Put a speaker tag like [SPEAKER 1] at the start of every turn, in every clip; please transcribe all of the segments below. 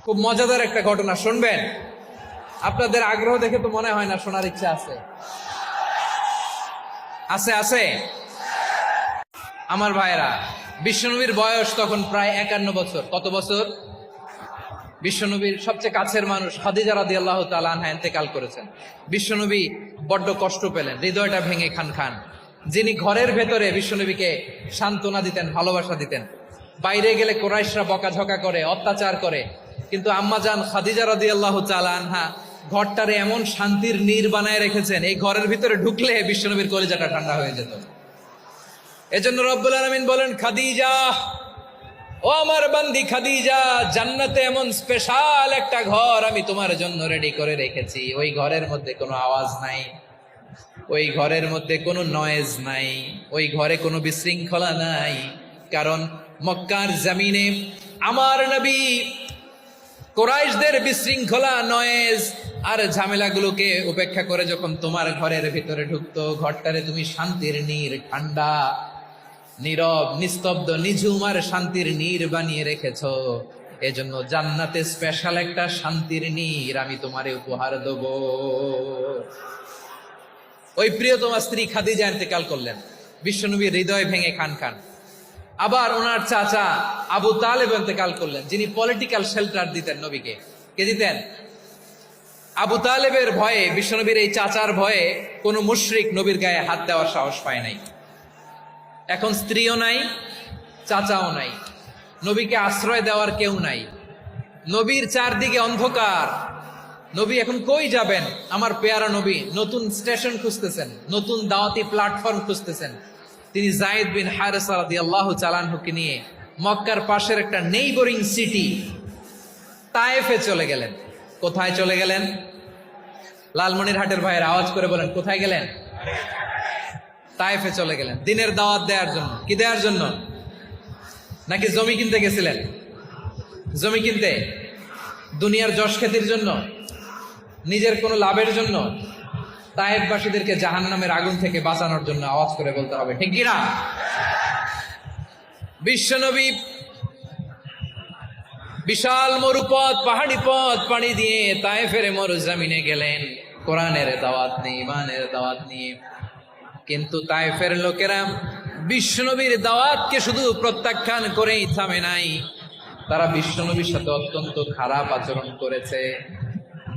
[SPEAKER 1] খুব মজাদার একটা ঘটনা শুনবেন। আপনাদের আগ্রহ দেখে তো মনে হয় না শোনার ইচ্ছা আছে। আছে আছে আমার ভাইরা, বিশ্বনবীর বয়স তখন প্রায় 51 বছর। কত বছর? বিশ্বনবীর সবচেয়ে কাছের মানুষ খাদিজা রাদিয়াল্লাহু তাআলা আনহা ইন্তেকাল করেছেন। বিশ্বনবী বড্ড কষ্ট পেলেন, হৃদয়টা ভেঙে খান খান। যিনি ঘরের ভেতরে বিশ্বনবীকে সান্ত্বনা দিতেন, ভালোবাসা দিতেন, বাইরে গেলে কুরাইশরা বকাঝকা করে, অত্যাচার করে, কিন্তু আম্মাজান খাদিজা রাদিয়াল্লাহু তাআলা আনহা ঘরটারে এমন শান্তির নীর বানায় রেখেছেন, এই ঘরের ভিতরে ঢুকলে বিশ্বনবীর কলিজাটা ঠান্ডা হয়ে যেত। এজন্য রব্বুল আলামিন বলেন, খাদিজা, ও আমার বান্দি খাদিজা, জান্নাতে এমন স্পেশাল একটা ঘর আমি তোমার জন্য রেডি করে রেখেছি। ওই ঘরের মধ্যে কোনো আওয়াজ নাই, ওই ঘরের মধ্যে কোনো নয়েজ নাই, ওই ঘরে কোনো বিশৃঙ্খলা নাই। কারণ মক্কার জমিনে আমার নবী কুরাইশদের বিশৃঙ্খলা, নয়েজ আর ঝামেলাগুলোকে উপেক্ষা করে যখন তোমার ঘরের ভিতরে ঢুকতো, ঘরটারে তুমি শান্তির নীর, ঠান্ডা, নীরব, নিস্তব্ধ, নিঝুম আর শান্তির নীর বানিয়ে রেখেছো। এজন্য জান্নাতে স্পেশাল একটা শান্তির নীর আমি তোমারে উপহার দেব। ওই প্রিয়তমা স্ত্রী খাদিজা ইন্তেকাল করলেন, বিশ্বনবীর হৃদয় ভেঙে খান খান। আবার ওনার চাচা আবু তালেব ইন্তেকাল করলেন, যিনি পলিটিক্যাল শেল্টার দিতেন নবীকে। কে দিতেন? আবু তালেবের ভয়ে, বিশ্বনবীর এই চাচার ভয়ে কোনো মুশরিক নবীর গায়ে হাত দেওয়ার সাহস পায় নাই। এখন স্ত্রীও নাই, চাচাও নাই, নবীকে আশ্রয় দেওয়ার কেউ নাই, নবীর চারদিকে অন্ধকার। নবী এখন কই যাবেন? আমার পেয়ারা নবী নতুন স্টেশন খুঁজতেছেন, নতুন দাওয়াতি প্ল্যাটফর্ম খুঁজতেছেন। তিনি যায়েদ বিন হারেসা রাদিয়াল্লাহু তাআলা আনহুকে নিয়ে মক্কার পাশের একটা নেইবরিং সিটি তায়েফে চলে গেলেন। কোথায় চলে গেলেন? লালমনিরহাটের ভাইয়ের আওয়াজ করে বলেন, কোথায় গেলেন? তায়েফে চলে গেলেন দিনের দাওয়াত দেওয়ার জন্য। কি দেওয়ার জন্য? নাকি জমি কিনতে গেছিলেন? জমি কিনতে, দুনিয়ার যশ খ্যাতির জন্য, নিজের কোনো লাভের জন্য? তায়েফবাসীদেরকে জাহান্নামের আগুন থেকে বাঁচানোর জন্য। আওয়াজ করে বলতে হবে, ঠিক কিনা? বিশ্বনবী বিশাল মরুপথ, পাহাড়ি পথ পাড়ি দিয়ে তায়েফের মরুজমিনে গেলেন কোরআনের দাওয়াত নিয়ে, ইমানের দাওয়াত নিয়ে। কিন্তু তায়েফের লোকেরা বিশ্বনবীর দাওয়াতকে শুধু প্রত্যাখ্যান করেই থামে নাই, তারা বিশ্বনবীর সাথে অত্যন্ত খারাপ আচরণ করেছে।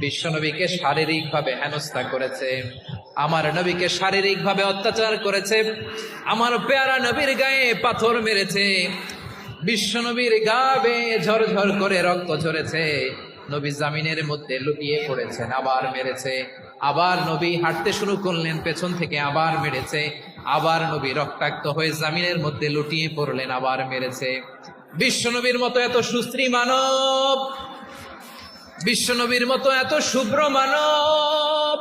[SPEAKER 1] বিশ্বনবীকে শারীরিকভাবে হেনস্থা করেছে, আমার নবীকে শারীরিকভাবে অত্যাচার করেছে, আমার পেয়ারা নবীর গায়ে পাথর মেরেছে, বিশ্বনবীর গা বেয়ে ঝরঝর করে রক্ত ঝরেছে, নবী জামিনের মধ্যে লুটিয়ে পড়েছেন, আবার মেরেছে, আবার নবী হাঁটতে শুরু করলেন, পেছন থেকে আবার মেরেছে, আবার নবী রক্তাক্ত হয়ে জামিনের মধ্যে লুটিয়ে পড়লেন, আবার মেরেছে। বিশ্বনবীর মতো এত সুশ্রী মানব, বিশ্বনবীর মতো এত শুভ্র মানব,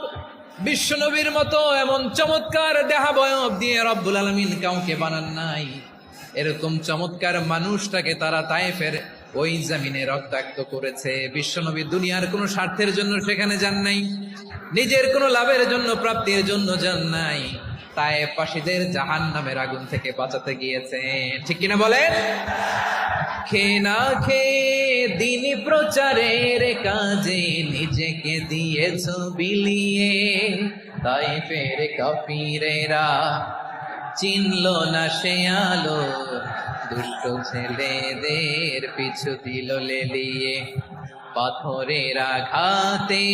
[SPEAKER 1] বিশ্বনবীর মতো এমন চমৎকার দেহাবয়ব দিয়ে রব্বুল আলামিন কাউকে বানান নাই। এরকম চমৎকার মানুষটাকে তারা তায়েফের ওই জমিনে রক্তাক্ত করেছে। বিশ্বনবী দুনিয়ার কোনো স্বার্থের জন্য সেখানে যান নাই, নিজের কোনো লাভের জন্য, প্রাপ্তির জন্য যান নাই, তায়েফবাসীদের জাহান্নামের আগুন থেকে বাঁচাতে গিয়েছেন। ঠিক কিনা বলেন? খেয়ে না খেয়ে দিন প্রচারের কাজে নিজেকে দিয়েছ বিলিয়ে, তায়েফের কাফিরেরা চিনল না সে আলো, দুষ্ট ছেলেদের পিছু দিল লেলিয়ে, পাথরের আঘাতে